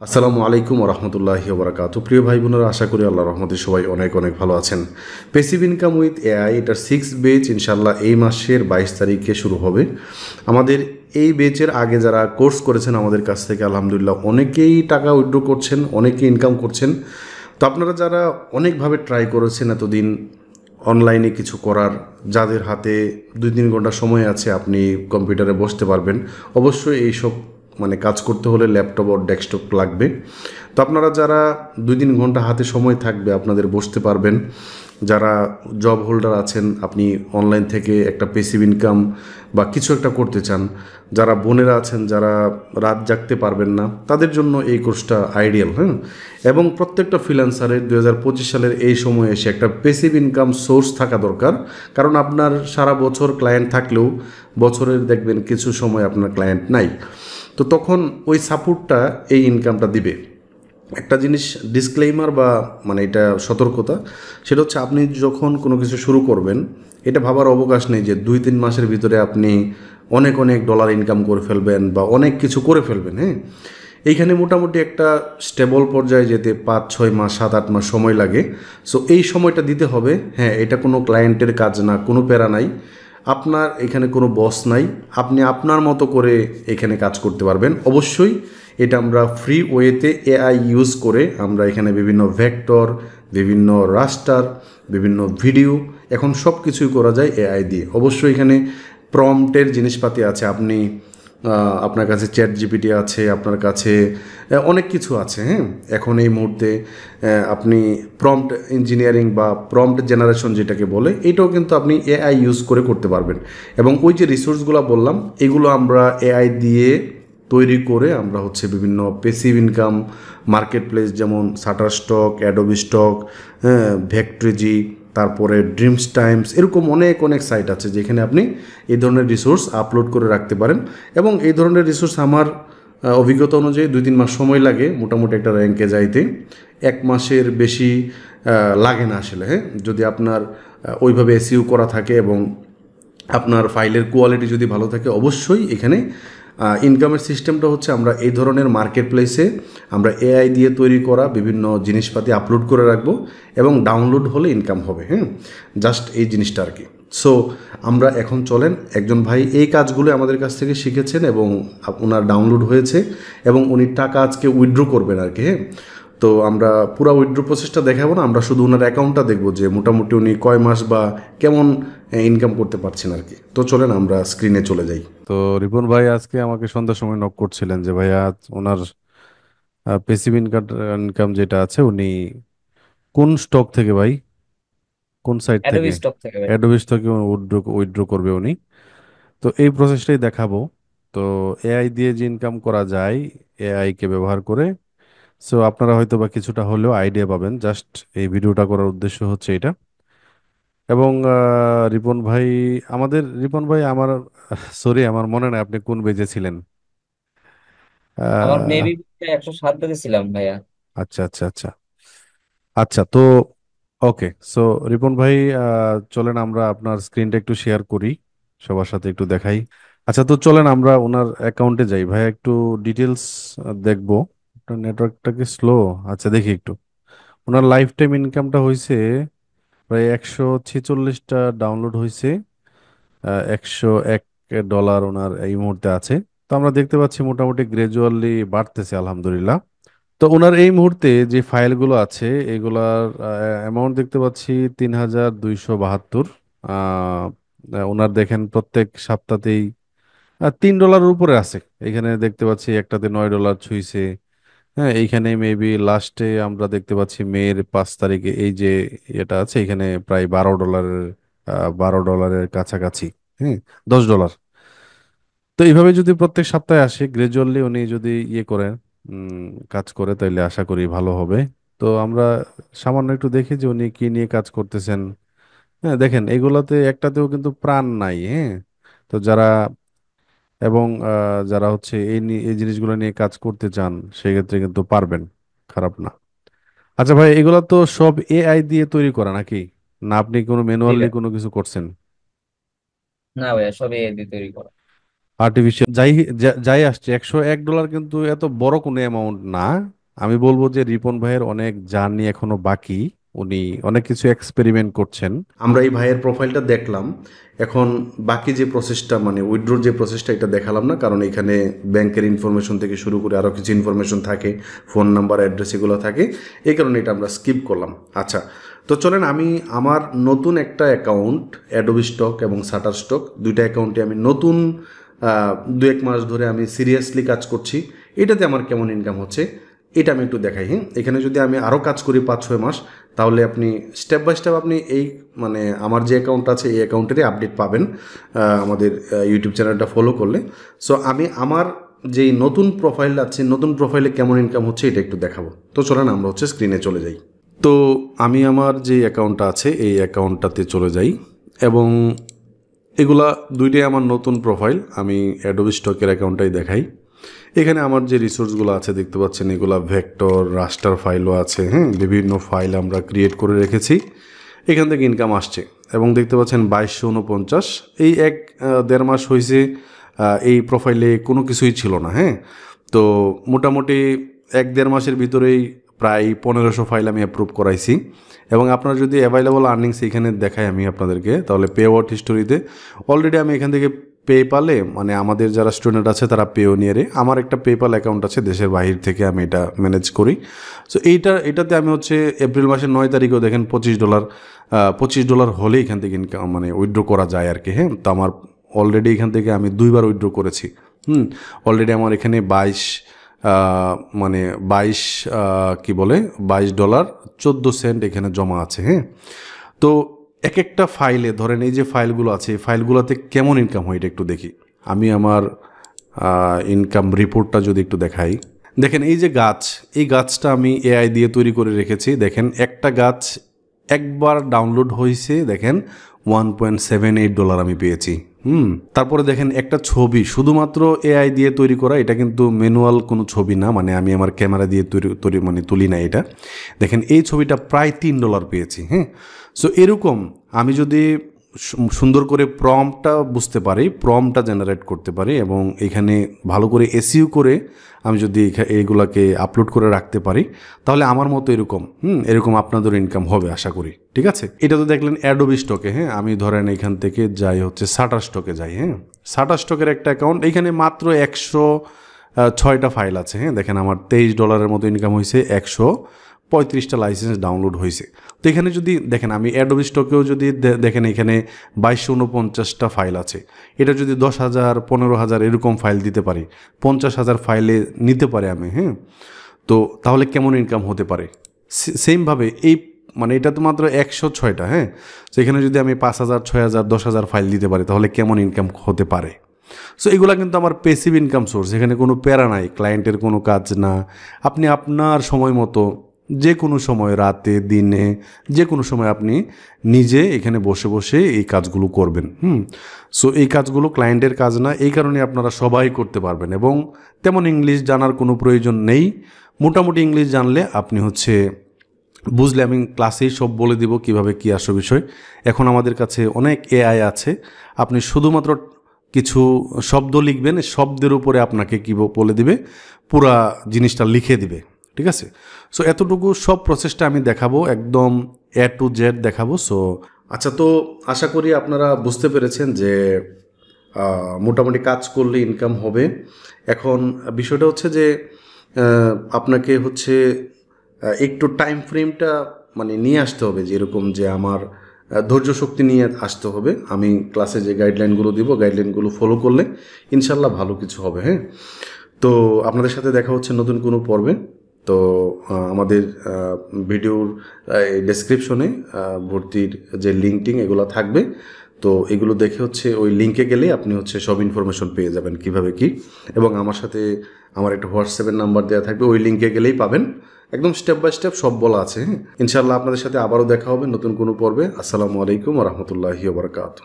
আসসালামু আলাইকুম রহমতুল্লাহি ওবরাকাতু। প্রিয় ভাই বোনেরা, আশা করি আল্লাহ রহমতে সবাই অনেক অনেক ভালো আছেন। পেসিভ ইনকাম উইথ এআই এটার 6 ব্যাচ ইনশাল্লাহ এই মাসের 22 তারিখে শুরু হবে। আমাদের এই ব্যাচের আগে যারা কোর্স করেছেন আমাদের কাছ থেকে আলহামদুলিল্লাহ অনেকেই টাকা উইথড্র করছেন, অনেকেই ইনকাম করছেন। তো আপনারা যারা অনেকভাবে ট্রাই করেছেন এতদিন অনলাইনে কিছু করার, যাদের হাতে 2-3 ঘন্টা সময় আছে, আপনি কম্পিউটারে বসতে পারবেন। অবশ্যই এইসব কাজ করতে হলে ল্যাপটপ ও ডেস্কটপ লাগবে। তো আপনারা যারা 2-3 ঘন্টা হাতে সময় থাকবে আপনাদের বসতে পারবেন, যারা জব হোল্ডার আছেন, আপনি অনলাইন থেকে একটা পেসিভ ইনকাম বা কিছু একটা করতে চান, যারা বোনেরা আছেন যারা রাত জাগতে পারবেন না, তাদের জন্য এই কোর্সটা আইডিয়াল। হ্যাঁ, এবং প্রত্যেকটা ফ্রিল্যান্সারের 2025 সালের এই সময়ে এসে একটা পেসিভ ইনকাম সোর্স থাকা দরকার। কারণ আপনার সারা বছর ক্লায়েন্ট থাকলেও বছরের দেখবেন কিছু সময় আপনার ক্লায়েন্ট নাই। তো তখন ওই সাপোর্টটা এই ইনকামটা দিবে। একটা জিনিস ডিসক্লেইমার বা এটা সতর্কতা, সেটা হচ্ছে আপনি যখন কোনো কিছু শুরু করবেন এটা ভাবার অবকাশ নেই যে 2-3 মাসের ভিতরে আপনি অনেক অনেক ডলার ইনকাম করে ফেলবেন বা অনেক কিছু করে ফেলবেন। হ্যাঁ, এইখানে মোটামুটি একটা স্টেবল পর্যায়ে যেতে 5-6 মাস, 7-8 মাস সময় লাগে। সো এই সময়টা দিতে হবে। হ্যাঁ, এটা কোনো ক্লায়েন্টের কাজ না, কোনো প্যারা নাই, আপনার এখানে কোনো বস নাই, আপনি আপনার মতো করে এখানে কাজ করতে পারবেন। অবশ্যই এটা আমরা ফ্রি ওয়েতে এআই ইউজ করে আমরা এখানে বিভিন্ন ভেক্টর, বিভিন্ন রাস্টার, বিভিন্ন ভিডিও, এখন সব কিছুই করা যায় এআই দিয়ে। অবশ্যই এখানে প্রম্পটের জিনিসপাতি আছে, আপনি আপনার কাছে চ্যাট জিপিটি আছে, আপনার কাছে অনেক কিছু আছে। হ্যাঁ, এখন এই মুহূর্তে আপনি প্রম্পট ইঞ্জিনিয়ারিং বা প্রম্পট জেনারেশন যেটাকে বলে, এটাও কিন্তু আপনি এআই ইউজ করে করতে পারবেন। এবং ওই যে রিসোর্সগুলো বললাম এগুলো আমরা এআই দিয়ে তৈরি করে আমরা হচ্ছে বিভিন্ন পেসিভ ইনকাম মার্কেট প্লেস যেমন শাটার স্টক, অ্যাডোবি স্টক, হ্যাঁ, ভেক্ট্রিজি, তারপরে ড্রিমস টাইমস, এরকম অনেক অনেক সাইট আছে যেখানে আপনি এই ধরনের রিসোর্স আপলোড করে রাখতে পারেন। এবং এই ধরনের রিসোর্স আমার অভিজ্ঞতা অনুযায়ী 2-3 মাস সময় লাগে মোটামুটি একটা র্যাঙ্কে যাইতে। 1 মাসের বেশি লাগে না আসলে। হ্যাঁ, যদি আপনার ওইভাবে এসইও করা থাকে এবং আপনার ফাইলের কোয়ালিটি যদি ভালো থাকে, অবশ্যই এখানে ইনকামের সিস্টেমটা হচ্ছে আমরা এই ধরনের মার্কেট প্লেসে আমরা এআই দিয়ে তৈরি করা বিভিন্ন জিনিসপাতি আপলোড করে রাখবো এবং ডাউনলোড হলে ইনকাম হবে। হ্যাঁ, জাস্ট এই জিনিসটা আর কি। সো আমরা এখন চলেন, একজন ভাই এই কাজগুলো আমাদের কাছ থেকে শিখেছেন এবং ওনার ডাউনলোড হয়েছে এবং উনি টাকা আজকে উইথড্র করবেন আর কি। হ্যাঁ, তো আমরা পুরো উইথড্র প্রসেসটা দেখাবো না, আমরা শুধু ওনার অ্যাকাউন্টটা দেখবো যে মোটামুটি উনি কয় মাস বা কেমন ইনকাম করতে পারছেন আর কি। তো চলেন আমরা স্ক্রিনে চলে যাই। তো রিপন ভাই আজকে আমাকে সন্ধ্যার সময় নক করছিলেন যে ভাইয়া ওনার পেসিভ ইনকাম ইনকাম যেটা আছে উনি কোন স্টক থেকে ভাই, কোন সাইট অ্যাডোবি থেকে? স্টক থেকে ভাই। অ্যাডোবিস থেকে উইথড্র উইথড্র করবে উনি। তো এই প্রসেসটাই দেখাবো। তো এআই দিয়ে যে ইনকাম করা যায় এআই কে ব্যবহার করে, সো আপনারা হয়তো বা কিছুটা হলেও আইডিয়া পাবেন। জাস্ট এই ভিডিওটা করার উদ্দেশ্য হচ্ছে এটা। এবং রিপন ভাই আমার সরি আমার মনে নাই আপনি কোন বেজে ছিলেন। আমার আহ, মেবি 107 পেতে ছিলাম ভাইয়া। আচ্ছা আচ্ছা আচ্ছা। আচ্ছা তো ওকে। সো রিপন ভাই, চলেন আমরা আপনার স্ক্রিনটা একটু শেয়ার করি, সবার সাথে একটু দেখাই। আচ্ছা তো চলেন আমরা ওনার অ্যাকাউন্টে যাই ভাই, একটু ডিটেলস দেখবো। নেটওয়ার্কটা কি স্লো? আচ্ছা দেখি একটু। ওনার লাইফ টাইম ইনকামটা হয়েছে প্রায় 146টা ডাউনলোড হয়েছে। 101 ডলার ওনার এই মুহূর্তে আছে। তো আমরা দেখতে পাচ্ছি মোটামুটি গ্রাজুয়ালি বাড়তেছে আলহামদুলিল্লাহ। তো ওনার এই মুহূর্তে যে ফাইলগুলো আছে এগুলার অ্যামাউন্ট দেখতে পাচ্ছি 3272। আহ ওনার দেখেন প্রত্যেক সপ্তাহতেই $3 উপরে আছে। এখানে দেখতে পাচ্ছি একটাতে $9 ছুঁইছে। হ্যাঁ, এইখানে মেবি লাস্টে আমরা দেখতে পাচ্ছি মের 5 তারিখে এই যে এটা আছে এখানে প্রায় $12, $12 কাছাকাছি। হ্যাঁ, $10। তো এইভাবে যদি প্রত্যেক সপ্তাহে আসে গ্রাজুয়ালি উনি যদি ইয়ে করেন, কাজ করে, তাইলে আশা করি ভালো হবে। তো আমরা সামান্য একটু দেখি যে উনি কি নিয়ে কাজ করতেছেন। হ্যাঁ দেখেন এগুলাতে একটাতেও কিন্তু প্রাণ নাই। হ্যাঁ, তো যারা হচ্ছে এই জিনিসগুলো নিয়ে কাজ করতে চান সেক্ষেত্রে কিন্তু পারবেন, খারাপ না। আচ্ছা ভাই, এগুলা তো সব এআই দিয়ে তৈরি করা নাকি? না আপনি কোনো জি ম্যানুয়ালি ভাই। কোনো কিছু করছেন? না ভাইয়া, সবই এআই দিয়ে তৈরি করা। আর্টিফিশিয়াল যাই আসছে $101 কিন্তু এত বড় কোনো অ্যামাউন্ট না। আমি বলবো যে রিপন ভাইয়ের অনেক জার্নি এখনো বাকি, উনি অনেক কিছু এক্সপেরিমেন্ট করছেন। আমরা এই ভাইয়ের প্রোফাইলটা দেখলাম, এখন বাকি যে প্রসেসটা মানে উইথড্রোর যে প্রসেসটা এটা দেখালাম না, কারণ এখানে ব্যাংকের ইনফরমেশন থেকে শুরু করে আরও কিছু ইনফরমেশন থাকে, ফোন নাম্বার অ্যাড্রেস এগুলো থাকে, এই কারণে এটা আমরা স্কিপ করলাম। আচ্ছা, তো চলেন আমি আমার নতুন একটা অ্যাকাউন্ট অ্যাডোবি স্টক এবং শাটার স্টক দুইটা অ্যাকাউন্টে আমি নতুন 2-1 মাস ধরে আমি সিরিয়াসলি কাজ করছি, এটাতে আমার কেমন ইনকাম হচ্ছে এটা আমি একটু দেখাই। হ্যাঁ, এখানে যদি আমি আরও কাজ করি 5-6 মাস, তাহলে আপনি স্টেপ বাই স্টেপ আপনি এই মানে আমার যে অ্যাকাউন্ট আছে এই অ্যাকাউন্টেরই আপডেট পাবেন আমাদের ইউটিউব চ্যানেলটা ফলো করলে। সো আমি আমার যেই নতুন প্রোফাইল আছে, নতুন প্রোফাইলে কেমন ইনকাম হচ্ছে এটা একটু দেখাবো। তো চলেন আমরা হচ্ছে স্ক্রিনে চলে যাই। তো আমি আমার যে অ্যাকাউন্টটা আছে এই অ্যাকাউন্টটাতে চলে যাই, এবং এগুলা দুইটাই আমার নতুন প্রোফাইল। আমি অ্যাডোবি স্টকের অ্যাকাউন্টটাই দেখাই। এখানে আমার যে রিসোর্সগুলো আছে দেখতে পাচ্ছেন, এগুলা ভেক্টর রাস্টার ফাইলও আছে। হ্যাঁ, বিভিন্ন ফাইল আমরা ক্রিয়েট করে রেখেছি, এখান থেকে ইনকাম আসছে। এবং দেখতে পাচ্ছেন 2249, এই 1-1.5 মাস হয়েছে এই প্রোফাইলে কোনো কিছুই ছিল না। হ্যাঁ, তো মোটামুটি 1-1.5 মাসের ভিতরেই প্রায় 1500 ফাইল আমি অ্যাপ্রুভ করাইছি। এবং আপনার যদি অ্যাভাইলেবল আর্নিংস এখানে দেখাই আমি আপনাদেরকে, তাহলে পে আউট হিস্টোরিতে অলরেডি আমি এখান থেকে পেপালে মানে আমাদের যারা স্টুডেন্ট আছে তারা পেওনিয়ারে, আমার একটা পেপাল অ্যাকাউন্ট আছে দেশের বাহির থেকে আমি এটা ম্যানেজ করি। সো এটাতে আমি হচ্ছে এপ্রিল মাসের 9 তারিখেও দেখেন $25 হলে এখান থেকে ইনকাম মানে উইথড্র করা যায় আর কি। হ্যাঁ, তো আমার অলরেডি এখান থেকে আমি 2বার উইথড্র করেছি। অলরেডি আমার এখানে 22 $22.14 এখানে জমা আছে। হ্যাঁ, তো এক একটা ফাইলে ধরেন এই যে ফাইলগুলো আছে, এই ফাইলগুলোতে কেমন ইনকাম হয় এটা একটু দেখি। আমি আমার ইনকাম রিপোর্টটা যদি একটু দেখাই, দেখেন এই যে গাছ, এই গাছটা আমি এআই দিয়ে তৈরি করে রেখেছি। দেখেন একটা গাছ একবার ডাউনলোড হয়েছে, দেখেন $1.78 আমি পেয়েছি। তারপরে দেখেন একটা ছবি শুধুমাত্র এআই দিয়ে তৈরি করা, এটা কিন্তু ম্যানুয়াল কোনো ছবি না, মানে আমি আমার ক্যামেরা দিয়ে তুলি না এটা। দেখেন এই ছবিটা প্রায় $3 পেয়েছি। হ্যাঁ, সো এরকম আমি যদি সুন্দর করে প্রম্পটটা বুঝতে পারি, প্রম্পটটা জেনারেট করতে পারি, এবং এখানে ভালো করে এসইও করে আমি যদি এইগুলাকে আপলোড করে রাখতে পারি, তাহলে আমার মতো এরকম আপনাদের ইনকাম হবে আশা করি। ঠিক আছে, এটা তো দেখলেন অ্যাডোবি স্টকে। হ্যাঁ, আমি ধরেন এখান থেকে যাই হচ্ছে শাটার স্টকে যাই। হ্যাঁ, শাটার স্টকের একটা অ্যাকাউন্ট, এখানে মাত্র 106টা ফাইল আছে। হ্যাঁ, দেখেন আমার $23 মতো ইনকাম হয়েছে, 135টা লাইসেন্স ডাউনলোড হয়েছে। তো এখানে যদি দেখেন আমি অ্যাডোবি স্টকেও যদি দেখেন এখানে 2249টা ফাইল আছে, এটা যদি 10,000 15,000 এরকম ফাইল দিতে পারি, 50,000 ফাইলে নিতে পারে আমি। হ্যাঁ, তো তাহলে কেমন ইনকাম হতে পারে। সেমভাবে এই মানে এটা তো মাত্র 106টা। হ্যাঁ, সেখানে যদি আমি 5,000 6,000 10,000 ফাইল দিতে পারি, তাহলে কেমন ইনকাম হতে পারে। সো এগুলা কিন্তু আমার প্যাসিভ ইনকাম সোর্স, এখানে কোনো প্যারা নাই, ক্লায়েন্টের কোনো কাজ না। আপনি আপনার সময় মতো যে কোনো সময়, রাতে দিনে যে কোনো সময় আপনি নিজে এখানে বসে বসে এই কাজগুলো করবেন। সো এই কাজগুলো ক্লায়েন্টের কাজ না, এই কারণে আপনারা সবাই করতে পারবেন, এবং তেমন ইংলিশ জানার কোনো প্রয়োজন নেই। মোটামুটি ইংলিশ জানলে আপনি হচ্ছে বুঝলে আমি ক্লাসেই সব বলে দিব কিভাবে কী আসল বিষয়। এখন আমাদের কাছে অনেক এআই আছে, আপনি শুধুমাত্র কিছু শব্দ লিখবেন, শব্দের উপরে আপনাকে কী বলে দিবে, পুরা জিনিসটা লিখে দিবে। ঠিক আছে, সো এতটুকু সব প্রসেসটা আমি দেখাবো, একদম A to Z দেখাবো। সো আচ্ছা, তো আশা করি আপনারা বুঝতে পেরেছেন যে মোটামুটি কাজ করলে ইনকাম হবে। এখন বিষয়টা হচ্ছে যে আপনাকে হচ্ছে একটু টাইম ফ্রেমটা মানে নিয়ে আসতে হবে, যেরকম যে আমার ধৈর্য শক্তি নিয়ে আসতে হবে। আমি ক্লাসে যে গাইডলাইনগুলো দিব, গাইডলাইনগুলো ফলো করলে ইনশাল্লাহ ভালো কিছু হবে। হ্যাঁ, তো আপনাদের সাথে দেখা হচ্ছে নতুন কোনো পর্বে। তো আমাদের ভিডিওর ডেসক্রিপশনে ভর্তির যে লিঙ্কটিং এগুলো থাকবে, তো এগুলো দেখে হচ্ছে ওই লিঙ্কে গেলে আপনি হচ্ছে সব ইনফরমেশন পেয়ে যাবেন কিভাবে কি, এবং আমার সাথে আমার একটা হোয়াটসঅ্যাপের নাম্বার দেওয়া থাকবে, ওই লিঙ্কে গেলেই পাবেন। একদম স্টেপ বাই স্টেপ সব বলা আছে। ইনশাআল্লাহ আপনাদের সাথে আবারও দেখা হবে নতুন কোনো পর্বে। আসসালামু আলাইকুম ওয়া রাহমাতুল্লাহি ওয়া বারাকাতুহু।